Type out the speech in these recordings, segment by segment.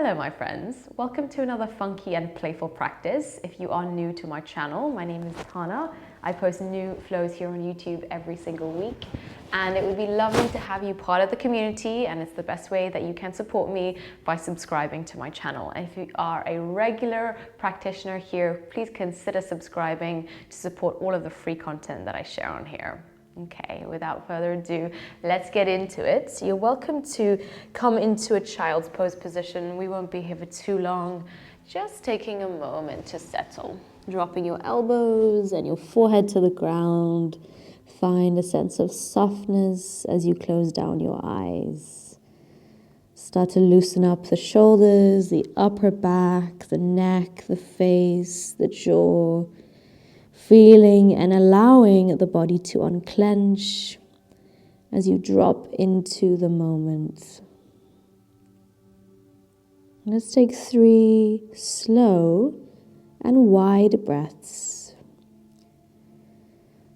Hello my friends, welcome to another funky and playful practice. If you are new to my channel, my name is Tana. I post new flows here on YouTube every single week, and it would be lovely to have you part of the community, and it's the best way that you can support me by subscribing to my channel. And if you are a regular practitioner here, please consider subscribing to support all of the free content that I share on here. Okay, without further ado, let's get into it. So you're welcome to come into a child's pose position. We won't be here for too long. Just taking a moment to settle. Dropping your elbows and your forehead to the ground. Find a sense of softness as you close down your eyes. Start to loosen up the shoulders, the upper back, the neck, the face, the jaw. Feeling and allowing the body to unclench as you drop into the moment. Let's take 3 slow and wide breaths.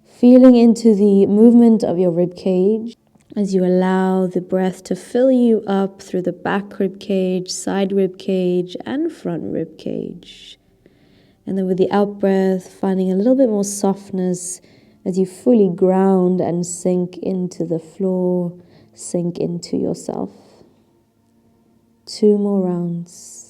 Feeling into the movement of your rib cage as you allow the breath to fill you up through the back rib cage, side rib cage, and front rib cage. And then with the out breath, finding a little bit more softness as you fully ground and sink into the floor, sink into yourself. 2 more rounds.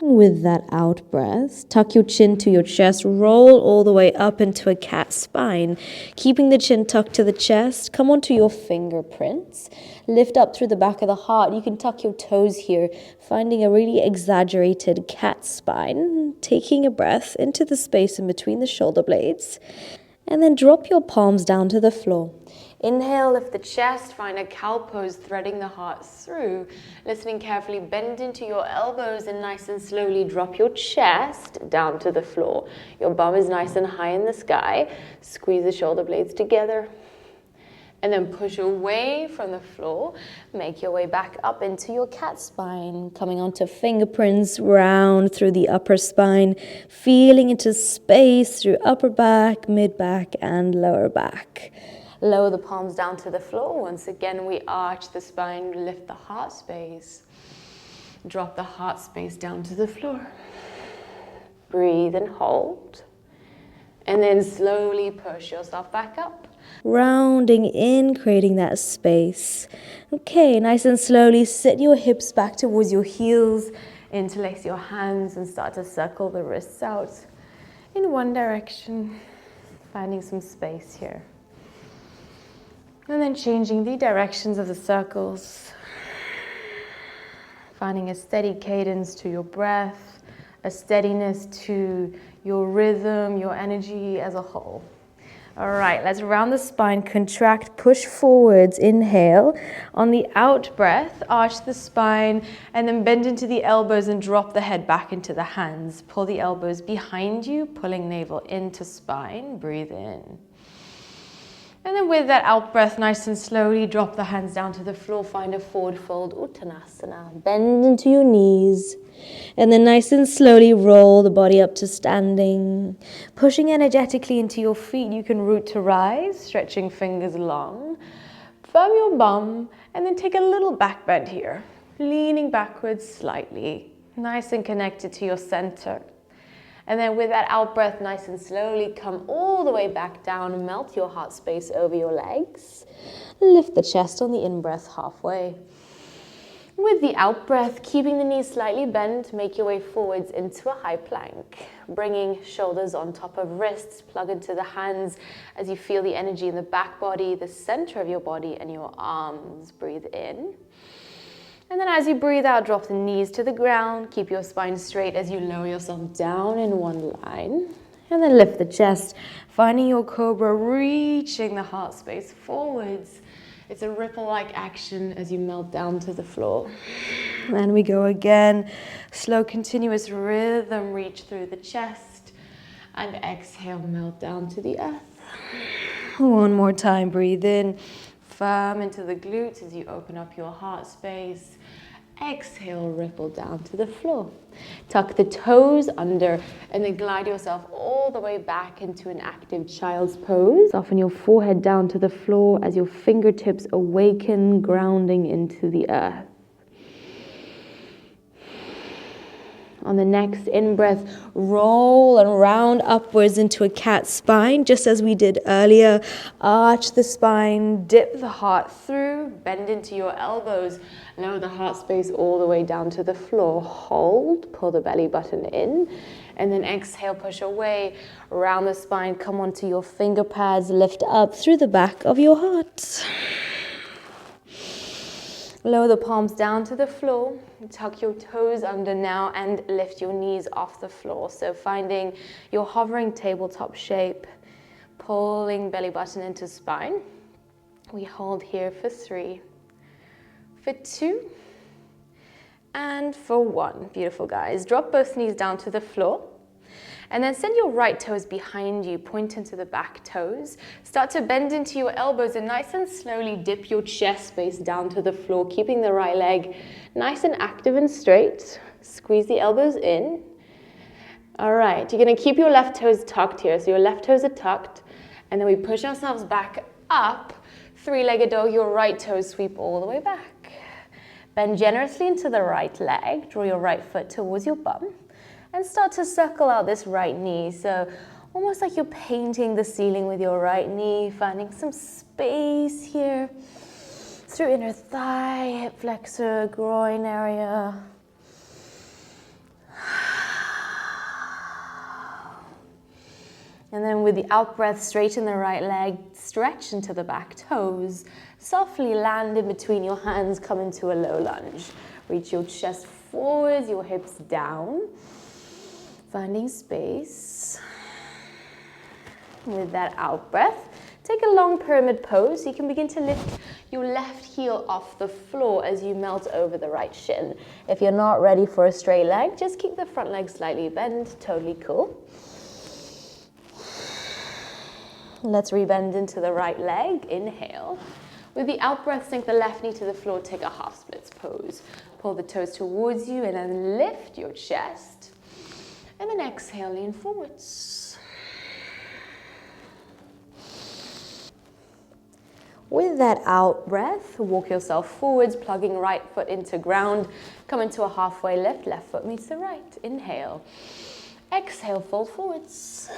With that out breath, tuck your chin to your chest, roll all the way up into a cat spine. Keeping the chin tucked to the chest, come onto your fingerprints. Lift up through the back of the heart. You can tuck your toes here, finding a really exaggerated cat spine. Taking a breath into the space in between the shoulder blades. And then drop your palms down to the floor. Inhale, lift the chest, find a cow pose, threading the heart through. Listening carefully, bend into your elbows and nice and slowly drop your chest down to the floor. Your bum is nice and high in the sky. Squeeze the shoulder blades together. And then push away from the floor. Make your way back up into your cat spine. Coming onto fingerprints, round through the upper spine. Feeling into space through upper back, mid back, and lower back. Lower the palms down to the floor. Once again, we arch the spine, lift the heart space. Drop the heart space down to the floor. Breathe and hold. And then slowly push yourself back up. Rounding in, creating that space. Okay, nice and slowly sit your hips back towards your heels. Interlace your hands and start to circle the wrists out in one direction. Finding some space here. And then changing the directions of the circles. Finding a steady cadence to your breath, a steadiness to your rhythm, your energy as a whole. All right, let's round the spine, contract, push forwards, inhale. On the out breath, arch the spine and then bend into the elbows and drop the head back into the hands. Pull the elbows behind you, pulling navel into spine. Breathe in. And then with that out breath, nice and slowly, drop the hands down to the floor. Find a forward fold, Uttanasana. Bend into your knees. And then nice and slowly roll the body up to standing. Pushing energetically into your feet. You can root to rise, stretching fingers long. Firm your bum, and then take a little back bend here. Leaning backwards slightly. Nice and connected to your center. And then with that out breath, nice and slowly, come all the way back down and melt your heart space over your legs. Lift the chest on the in-breath halfway. With the out breath, keeping the knees slightly bent, make your way forwards into a high plank. Bringing shoulders on top of wrists, plug into the hands as you feel the energy in the back body, the center of your body, and your arms. Breathe in. And then as you breathe out, drop the knees to the ground. Keep your spine straight as you lower yourself down in one line. And then lift the chest, finding your cobra, reaching the heart space forwards. It's a ripple-like action as you melt down to the floor. And we go again. Slow, continuous rhythm, reach through the chest. And exhale, melt down to the earth. One more time, breathe in. Firm into the glutes as you open up your heart space. Exhale, ripple down to the floor. Tuck the toes under and then glide yourself all the way back into an active child's pose. Soften your forehead down to the floor as your fingertips awaken, grounding into the earth. On the next in-breath, roll and round upwards into a cat spine, just as we did earlier. Arch the spine, dip the heart through, bend into your elbows, lower the heart space all the way down to the floor. Hold, pull the belly button in, and then exhale, push away, round the spine, come onto your finger pads, lift up through the back of your heart. Lower the palms down to the floor, tuck your toes under now and lift your knees off the floor. So finding your hovering tabletop shape, pulling belly button into spine. We hold here for 3, for 2, and for 1. Beautiful, guys. Drop both knees down to the floor. And then send your right toes behind you, point into the back toes. Start to bend into your elbows and nice and slowly dip your chest space down to the floor, keeping the right leg nice and active and straight. Squeeze the elbows in. All right, you're gonna keep your left toes tucked here. So your left toes are tucked, and then we push ourselves back up. 3-legged dog, your right toes sweep all the way back. Bend generously into the right leg, draw your right foot towards your bum. And start to circle out this right knee. So almost like you're painting the ceiling with your right knee, finding some space here through inner thigh, hip flexor, groin area. And then with the out breath, straighten the right leg, stretch into the back toes. Softly land in between your hands, come into a low lunge. Reach your chest forwards, your hips down. Finding space. With that out breath, take a long pyramid pose. You can begin to lift your left heel off the floor as you melt over the right shin. If you're not ready for a straight leg, just keep the front leg slightly bent, totally cool. Let's rebend into the right leg, inhale. With the out breath, sink the left knee to the floor, take a half splits pose. Pull the toes towards you and then lift your chest. And then exhale, lean forwards. With that out breath, walk yourself forwards, plugging right foot into ground. Come into a halfway lift, left foot meets the right. Inhale. Exhale, fold forwards.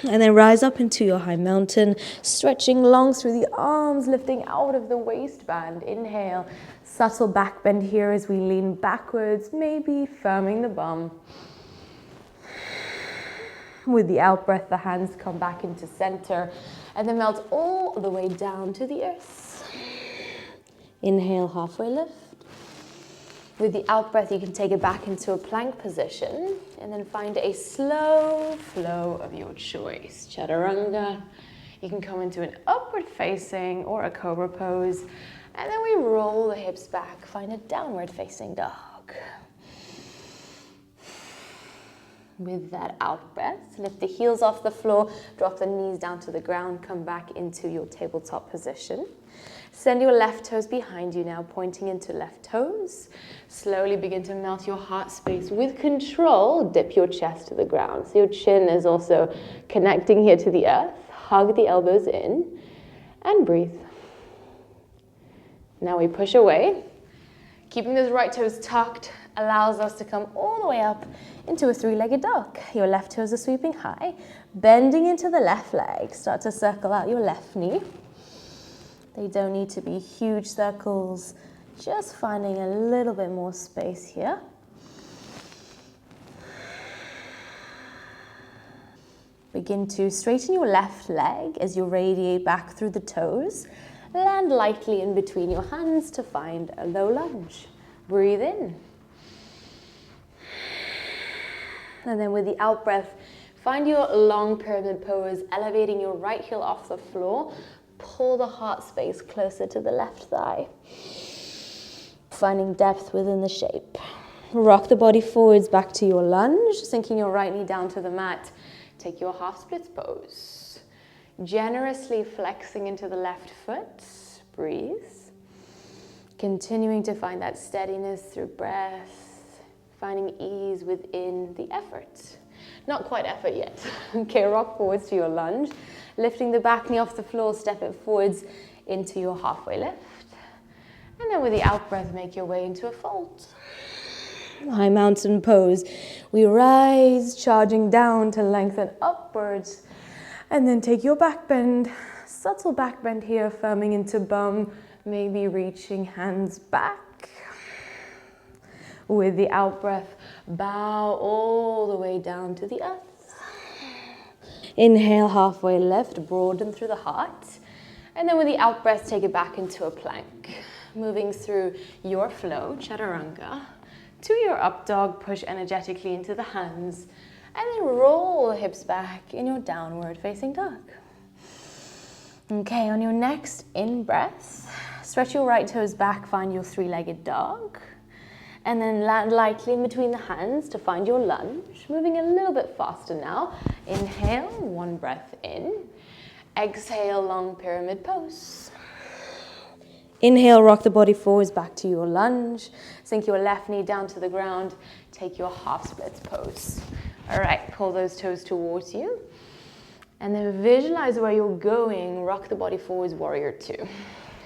And then rise up into your high mountain, stretching long through the arms, lifting out of the waistband. Inhale, subtle back bend here as we lean backwards, maybe firming the bum. With the out breath, the hands come back into center and then melt all the way down to the earth. Inhale, halfway lift. With the out breath, you can take it back into a plank position and then find a slow flow of your choice. Chaturanga. You can come into an upward facing or a cobra pose. And then we roll the hips back, find a downward facing dog. With that out breath, lift the heels off the floor, drop the knees down to the ground, come back into your tabletop position. Send your left toes behind you now, pointing into left toes. Slowly begin to melt your heart space. With control, dip your chest to the ground. So your chin is also connecting here to the earth. Hug the elbows in and breathe. Now we push away. Keeping those right toes tucked allows us to come all the way up into a 3-legged dog. Your left toes are sweeping high, bending into the left leg. Start to circle out your left knee. They don't need to be huge circles, just finding a little bit more space here. Begin to straighten your left leg as you radiate back through the toes. Land lightly in between your hands to find a low lunge. Breathe in. And then with the out breath, find your long pyramid pose, elevating your right heel off the floor. Pull the heart space closer to the left thigh. Finding depth within the shape. Rock the body forwards back to your lunge, sinking your right knee down to the mat. Take your half splits pose. Generously flexing into the left foot. Breathe. Continuing to find that steadiness through breath, finding ease within the effort. Not quite effort yet. Okay, rock forwards to your lunge. Lifting the back knee off the floor, step it forwards into your halfway lift. And then with the out breath, make your way into a fold. High mountain pose. We rise, charging down to lengthen upwards. And then take your back bend. Subtle back bend here, firming into bum. Maybe reaching hands back. With the out breath, bow all the way down to the earth. Inhale, halfway lift, broaden through the heart. And then with the out breath, take it back into a plank. Moving through your flow, chaturanga, to your up dog, push energetically into the hands. And then roll the hips back in your downward facing dog. Okay, on your next in-breath, stretch your right toes back, find your three-legged dog. And then land lightly in between the hands to find your lunge. Moving a little bit faster now. Inhale, one breath in. Exhale, long pyramid pose. Inhale, rock the body forwards back to your lunge. Sink your left knee down to the ground. Take your half splits pose. All right, pull those toes towards you. And then visualize where you're going. Rock the body forwards, warrior two.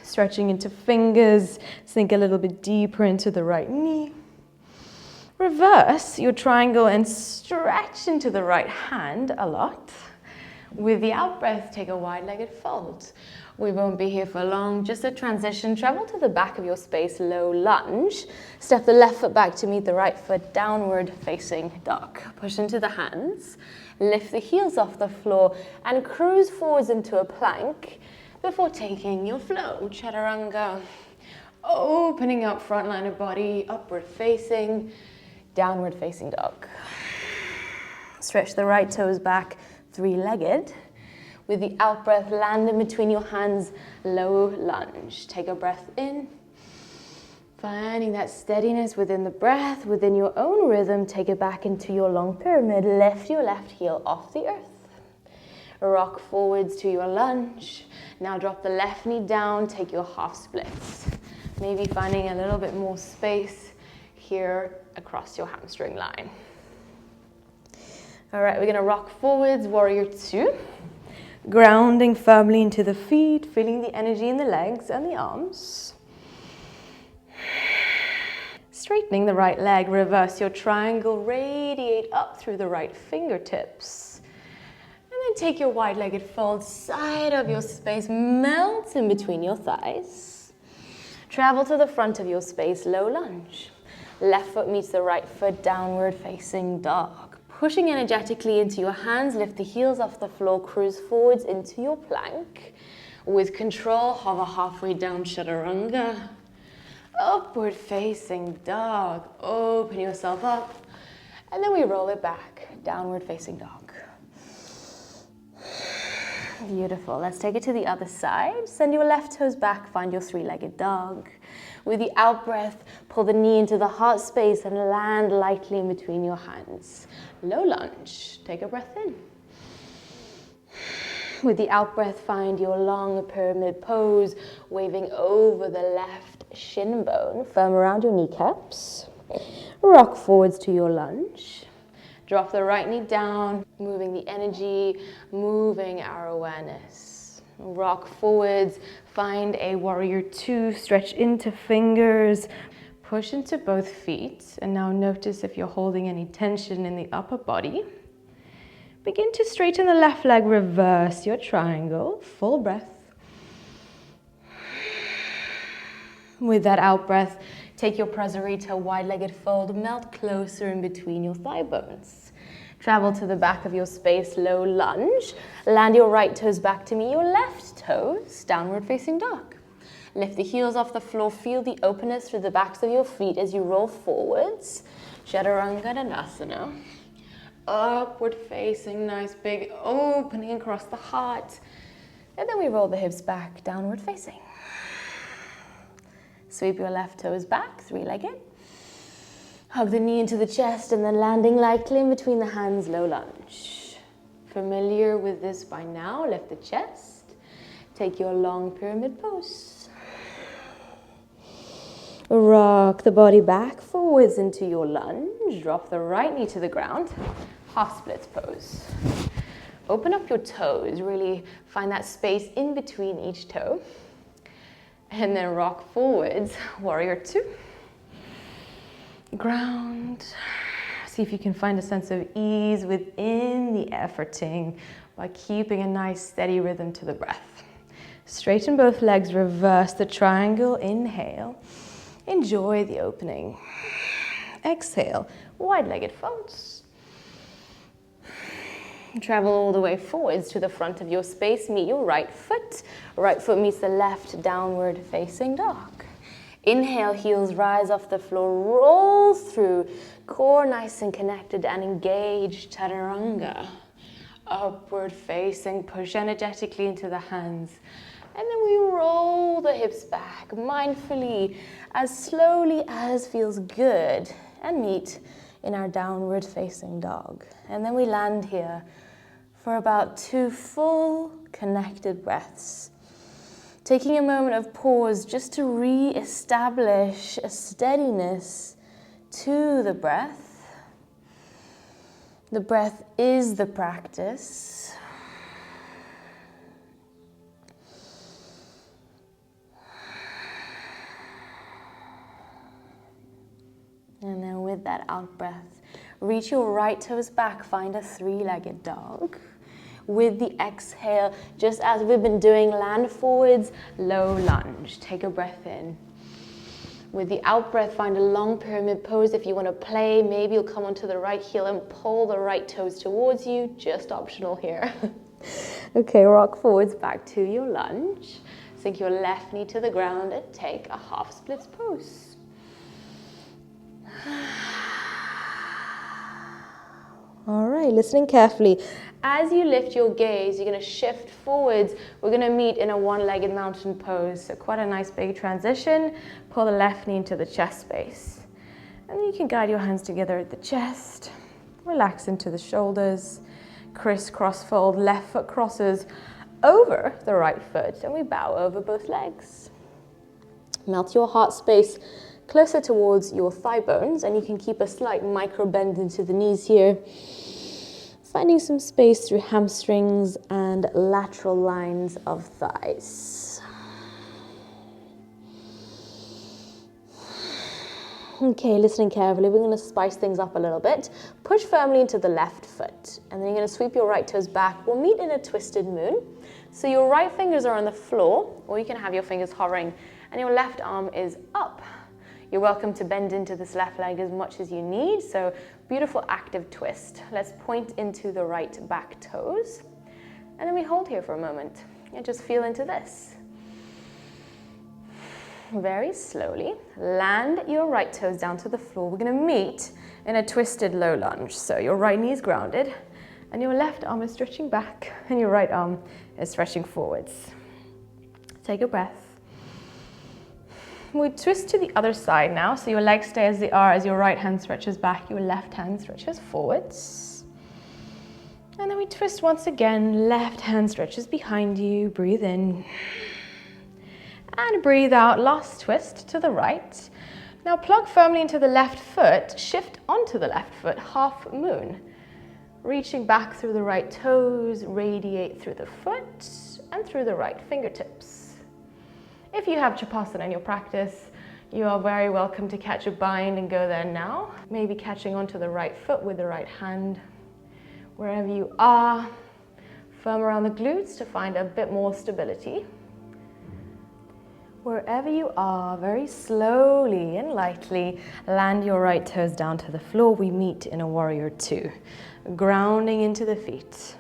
Stretching into fingers, sink a little bit deeper into the right knee. Reverse your triangle and stretch into the right hand a lot. With the out breath, take a wide-legged fold. We won't be here for long, just a transition. Travel to the back of your space, low lunge. Step the left foot back to meet the right foot, downward facing dog. Push into the hands, lift the heels off the floor and cruise forwards into a plank. Before taking your flow, chaturanga, opening up front line of body, upward facing, downward facing dog. Stretch the right toes back, three-legged. With the out breath, land in between your hands, low lunge. Take a breath in, finding that steadiness within the breath, within your own rhythm. Take it back into your long pyramid. Lift your left heel off the earth. Rock forwards to your lunge. Now drop the left knee down, take your half splits. Maybe finding a little bit more space here across your hamstring line. All right, we're gonna rock forwards, warrior two. Grounding firmly into the feet, feeling the energy in the legs and the arms. Straightening the right leg, reverse your triangle, radiate up through the right fingertips. And then take your wide-legged fold, side of your space, melt in between your thighs. Travel to the front of your space, low lunge. Left foot meets the right foot, downward facing dog. Pushing energetically into your hands, lift the heels off the floor, cruise forwards into your plank. With control, hover halfway down, chaturanga. Upward facing dog, open yourself up. And then we roll it back, downward facing dog. Beautiful. Let's take it to the other side. Send your left toes back, find your three-legged dog. With the out breath, pull the knee into the heart space and land lightly in between your hands. Low lunge. Take a breath in. With the out breath, find your long pyramid pose, waving over the left shin bone, firm around your kneecaps. Rock forwards to your lunge. Drop the right knee down, moving the energy, moving our awareness. Rock forwards, find a warrior two, stretch into fingers, push into both feet, and now notice if you're holding any tension in the upper body. Begin to straighten the left leg, reverse your triangle, full breath. With that out breath, take your prasarita, wide-legged fold, melt closer in between your thigh bones. Travel to the back of your space, low lunge. Land your right toes back to meet your left toes, downward facing dog. Lift the heels off the floor, feel the openness through the backs of your feet as you roll forwards. Chaturanga Dandasana. Upward facing, nice big opening across the heart. And then we roll the hips back, downward facing. Sweep your left toes back, three-legged. Hug the knee into the chest and then landing lightly in between the hands, low lunge. Familiar with this by now, lift the chest. Take your long pyramid pose. Rock the body back forwards into your lunge. Drop the right knee to the ground. Half splits pose. Open up your toes. Really find that space in between each toe. And then rock forwards. Warrior two. Ground. See if you can find a sense of ease within the efforting by keeping a nice steady rhythm to the breath. Straighten both legs, reverse the triangle. Inhale. Enjoy the opening. Exhale. Wide-legged folds. Travel all the way forwards to the front of your space. Meet your right foot. Right foot meets the left, downward facing dog. Inhale, heels rise off the floor, roll through, core nice and connected and engaged, chaturanga. Upward facing, push energetically into the hands. And then we roll the hips back mindfully, as slowly as feels good, and meet in our downward facing dog. And then we land here for about 2 full connected breaths. Taking a moment of pause just to re-establish a steadiness to the breath. The breath is the practice. And then with that out breath, reach your right toes back, find a 3-legged dog. With the exhale, just as we've been doing, land forwards, low lunge. Take a breath in. With the out breath, find a long pyramid pose. If you want to play, maybe you'll come onto the right heel and pull the right toes towards you. Just optional here. Okay, rock forwards back to your lunge. Sink your left knee to the ground and take a half splits pose. All right, listening carefully. As you lift your gaze, you're going to shift forwards. We're going to meet in a one-legged mountain pose. So quite a nice big transition. Pull the left knee into the chest space. And then you can guide your hands together at the chest. Relax into the shoulders. Criss cross fold, left foot crosses over the right foot. And we bow over both legs. Melt your heart space closer towards your thigh bones. And you can keep a slight micro bend into the knees here. Finding some space through hamstrings and lateral lines of thighs. Okay, listening carefully, we're going to spice things up a little bit. Push firmly into the left foot, and then you're going to sweep your right toes back. We'll meet in a twisted moon. So your right fingers are on the floor, or you can have your fingers hovering, and your left arm is up. You're welcome to bend into this left leg as much as you need. So beautiful active twist. Let's point into the right back toes. And then we hold here for a moment and just feel into this. Very slowly, land your right toes down to the floor. We're going to meet in a twisted low lunge. So your right knee is grounded and your left arm is stretching back and your right arm is stretching forwards. Take a breath. We twist to the other side now, so your legs stay as they are as your right hand stretches back, your left hand stretches forwards. And then we twist once again, left hand stretches behind you, breathe in. And breathe out, last twist to the right. Now plug firmly into the left foot, shift onto the left foot, half moon. Reaching back through the right toes, radiate through the foot and through the right fingertips. If you have Chapasana in your practice, you are very welcome to catch a bind and go there now. Maybe catching onto the right foot with the right hand. Wherever you are, firm around the glutes to find a bit more stability. Wherever you are, very slowly and lightly, land your right toes down to the floor. We meet in a warrior two, grounding into the feet.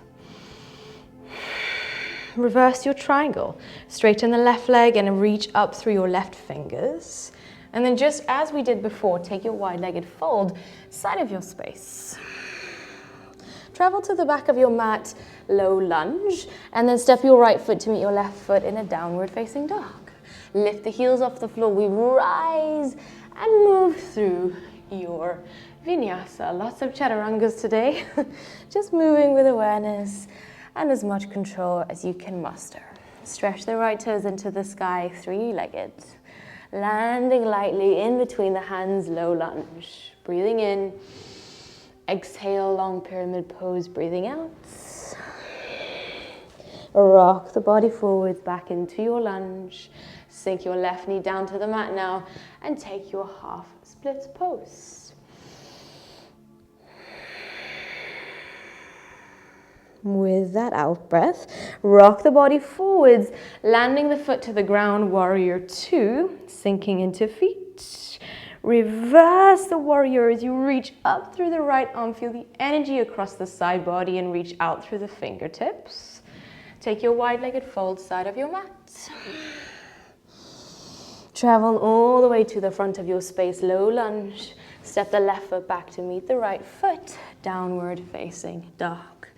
Reverse your triangle. Straighten the left leg and reach up through your left fingers. And then just as we did before, take your wide-legged fold, side of your space. Travel to the back of your mat, low lunge, and then step your right foot to meet your left foot in a downward facing dog. Lift the heels off the floor, we rise and move through your vinyasa. Lots of chaturangas today. Just moving with awareness and as much control as you can muster. Stretch the right toes into the sky, 3-legged. Landing lightly in between the hands, low lunge. Breathing in. Exhale, long pyramid pose, breathing out. Rock the body forwards back into your lunge. Sink your left knee down to the mat now and take your half split pose. With that out breath, rock the body forwards, landing the foot to the ground, warrior two, sinking into feet. Reverse the warrior as you reach up through the right arm, feel the energy across the side body and reach out through the fingertips. Take your wide-legged fold side of your mat. Travel all the way to the front of your space, low lunge. Step the left foot back to meet the right foot, downward facing dog.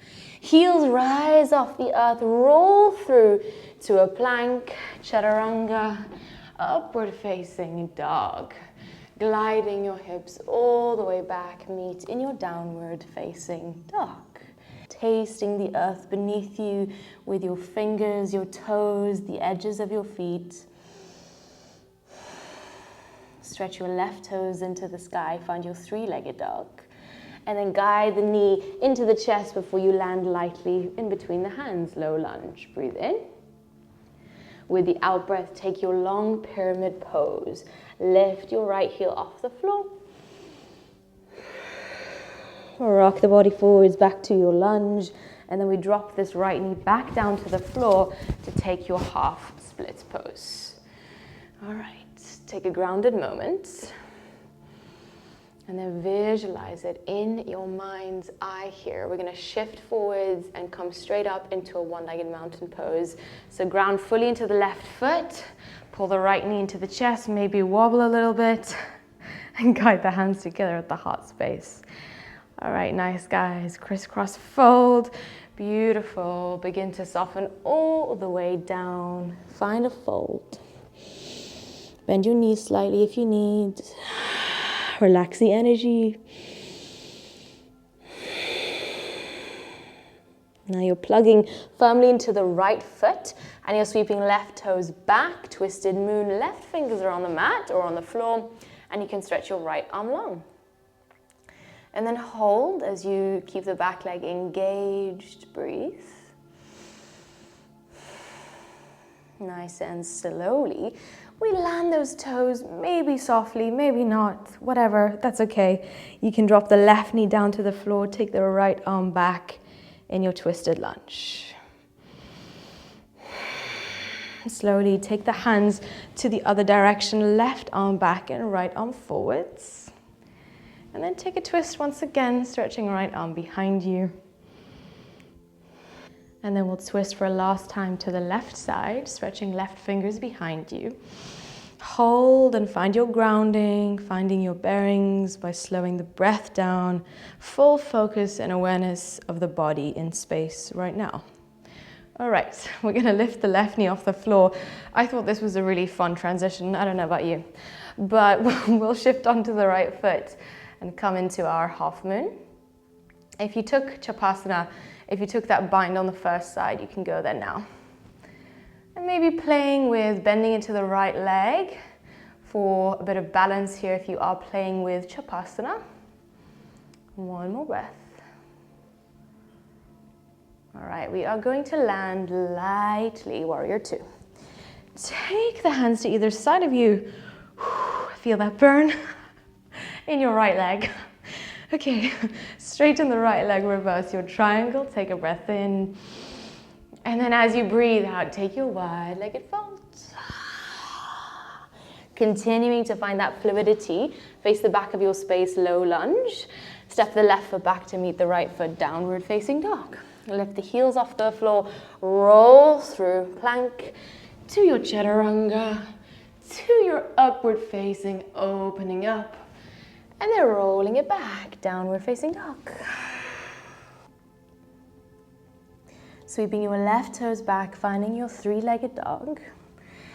Heels rise off the earth, roll through to a plank, chaturanga, upward facing dog. Gliding your hips all the way back, meet in your downward facing dog. Tasting the earth beneath you with your fingers, your toes, the edges of your feet. Stretch your left toes into the sky, find your three-legged dog. And then guide the knee into the chest before you land lightly in between the hands, low lunge. Breathe in. With the out breath, take your long pyramid pose. Lift your right heel off the floor. Rock the body forwards back to your lunge. And then we drop this right knee back down to the floor to take your half split pose. All right, take a grounded moment. And then visualize it in your mind's eye here. We're going to shift forwards and come straight up into a one-legged mountain pose. So ground fully into the left foot. Pull the right knee into the chest, maybe wobble a little bit. And guide the hands together at the heart space. All right, nice guys. Crisscross fold. Beautiful. Begin to soften all the way down. Find a fold. Bend your knees slightly if you need. Relax the energy. Now you're plugging firmly into the right foot and you're sweeping left toes back, twisted moon, left fingers are on the mat or on the floor, and you can stretch your right arm long. And then hold as you keep the back leg engaged. Breathe. Nice and slowly. We land those toes, maybe softly, maybe not, whatever, that's okay. You can drop the left knee down to the floor, take the right arm back in your twisted lunge. Slowly take the hands to the other direction, left arm back and right arm forwards. And then take a twist once again, stretching right arm behind you. And then we'll twist for a last time to the left side, stretching left fingers behind you. Hold and find your grounding, finding your bearings by slowing the breath down. Full focus and awareness of the body in space right now. All right, we're gonna lift the left knee off the floor. I thought this was a really fun transition. I don't know about you, but we'll shift onto the right foot and come into our half moon. If you took Chapasana, if you took that bind on the first side, you can go there now. And maybe playing with bending into the right leg for a bit of balance here if you are playing with Chapasana. One more breath. All right, we are going to land lightly, warrior two. Take the hands to either side of you. Feel that burn in your right leg. Okay, straighten the right leg, reverse your triangle, take a breath in. And then as you breathe out, take your wide-legged fold. Continuing to find that fluidity, face the back of your space, low lunge. Step the left foot back to meet the right foot, downward facing dog. Lift the heels off the floor, roll through plank to your chaturanga, to your upward facing, opening up. And then rolling it back, downward facing dog. Sweeping your left toes back, finding your three-legged dog.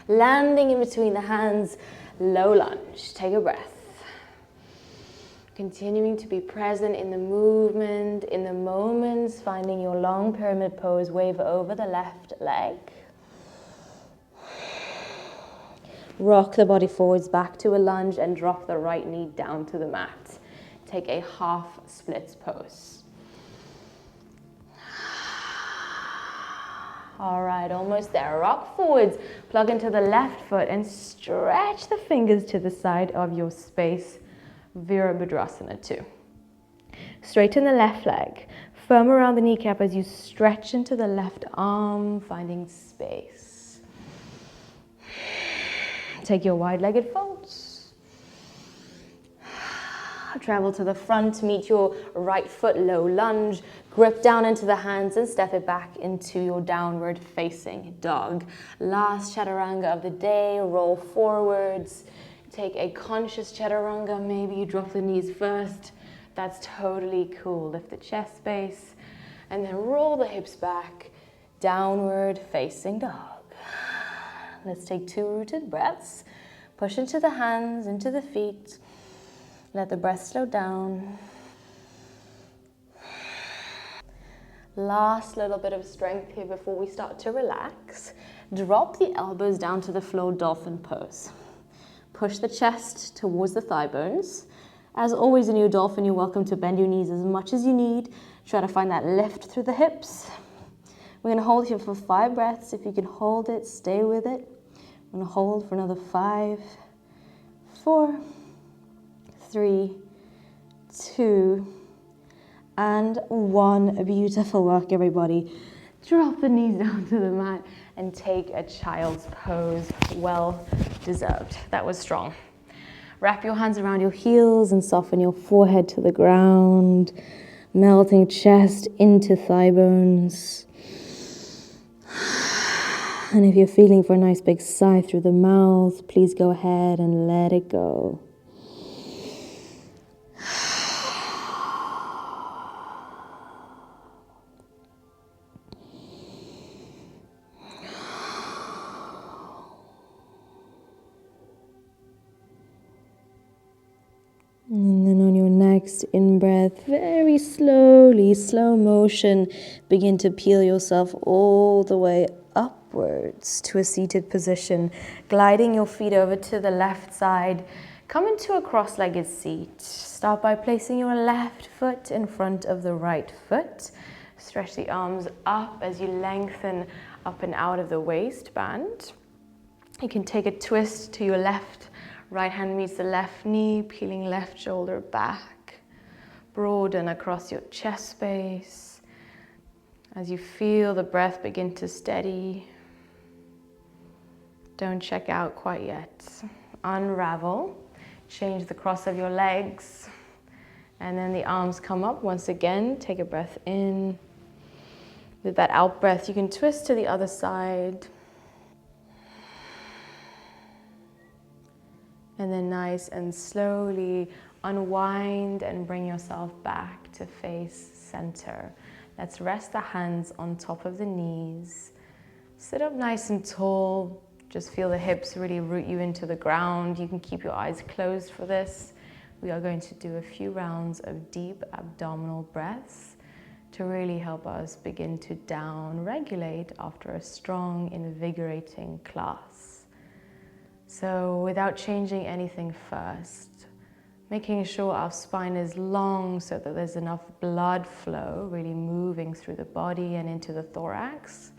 Landing in between the hands, low lunge. Take a breath. Continuing to be present in the movement, in the moments, finding your long pyramid pose, wave over the left leg. Rock the body forwards back to a lunge and drop the right knee down to the mat. Take a half splits pose. All right, almost there. Rock forwards, plug into the left foot and stretch the fingers to the side of your space. Virabhadrasana 2. Straighten the left leg. Firm around the kneecap as you stretch into the left arm, finding space. Take your wide-legged folds. Travel to the front, meet your right foot, low lunge. Grip down into the hands and step it back into your downward facing dog. Last chaturanga of the day, roll forwards. Take a conscious chaturanga. Maybe you drop the knees first. That's totally cool. Lift the chest space and then roll the hips back, downward facing dog. Let's take 2 rooted breaths. Push into the hands, into the feet. Let the breath slow down. Last little bit of strength here before we start to relax. Drop the elbows down to the floor, dolphin pose. Push the chest towards the thigh bones. As always in your dolphin, you're welcome to bend your knees as much as you need. Try to find that lift through the hips. We're gonna hold here for 5 breaths. If you can hold it, stay with it. I'm gonna hold for another 5, 4, 3, 2, and 1. Beautiful work, everybody. Drop the knees down to the mat and take a child's pose. Well deserved. That was strong. Wrap your hands around your heels and soften your forehead to the ground, melting chest into thigh bones. And if you're feeling for a nice big sigh through the mouth, please go ahead and let it go. And then on your next in-breath, very slowly, slow motion, begin to peel yourself all the way upwards to a seated position, gliding your feet over to the left side. Come into a cross-legged seat. Start by placing your left foot in front of the right foot. Stretch the arms up as you lengthen up and out of the waistband. You can take a twist to your left. Right hand meets the left knee, peeling left shoulder back. Broaden across your chest space. As you feel the breath begin to steady. Don't check out quite yet. Unravel. Change the cross of your legs. And then the arms come up once again. Take a breath in. With that out breath, you can twist to the other side. And then nice and slowly unwind and bring yourself back to face center. Let's rest the hands on top of the knees. Sit up nice and tall. Just feel the hips really root you into the ground. You can keep your eyes closed for this. We are going to do a few rounds of deep abdominal breaths to really help us begin to down-regulate after a strong, invigorating class. So without changing anything first, making sure our spine is long so that there's enough blood flow really moving through the body and into the thorax.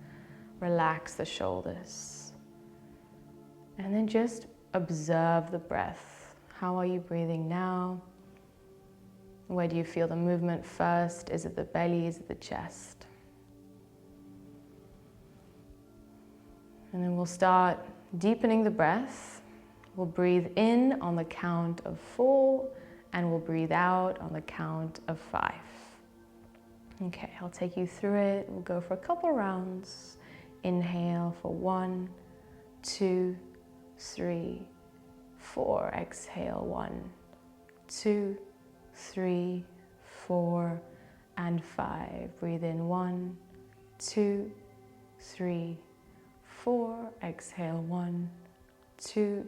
Relax the shoulders. And then just observe the breath. How are you breathing now? Where do you feel the movement first? Is it the belly? Is it the chest? And then we'll start deepening the breath. We'll breathe in on the count of 4 and we'll breathe out on the count of 5. Okay, I'll take you through it. We'll go for a couple rounds. Inhale for 1, 2, 3, 4. Exhale 1, 2, 3, 4, and 5. Breathe in 1, 2, 3, 4. Exhale 1, 2,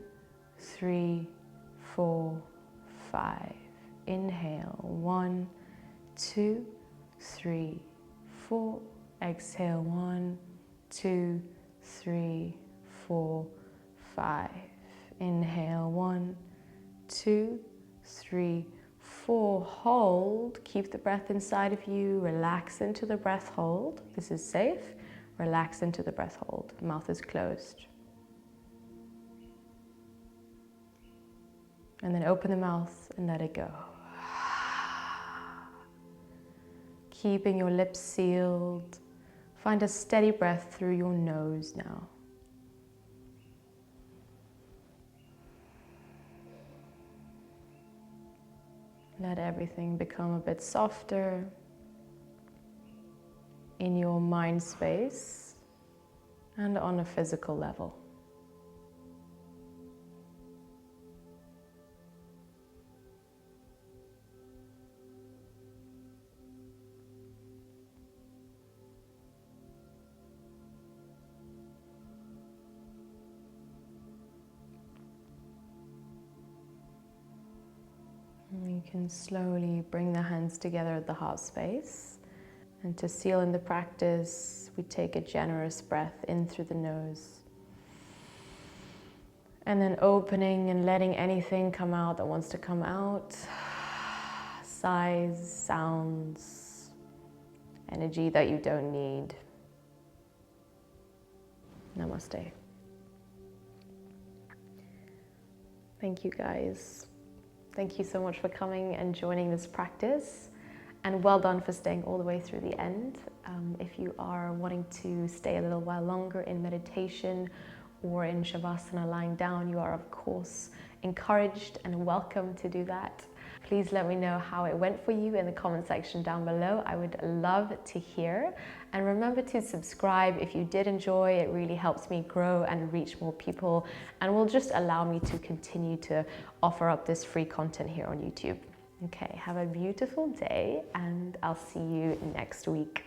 3, 4, 5. Inhale 1, 2, 3, 4. Exhale 1, 2, 3, 4, 5. Inhale, 1, 2, 3, 4. Hold. Keep the breath inside of you. Relax into the breath hold. This is safe. Relax into the breath hold. Mouth is closed. And then open the mouth and let it go. Keeping your lips sealed. Find a steady breath through your nose now. Let everything become a bit softer in your mind space and on a physical level. You can slowly bring the hands together at the heart space. And to seal in the practice, we take a generous breath in through the nose. And then opening and letting anything come out that wants to come out. Sighs, sounds, energy that you don't need. Namaste. Thank you guys. Thank you so much for coming and joining this practice, and well done for staying all the way through the end. If you are wanting to stay a little while longer in meditation or in Shavasana lying down, you are of course encouraged and welcome to do that. Please let me know how it went for you in the comment section down below. I would love to hear. And remember to subscribe if you did enjoy. It really helps me grow and reach more people and will just allow me to continue to offer up this free content here on YouTube. Okay, have a beautiful day and I'll see you next week.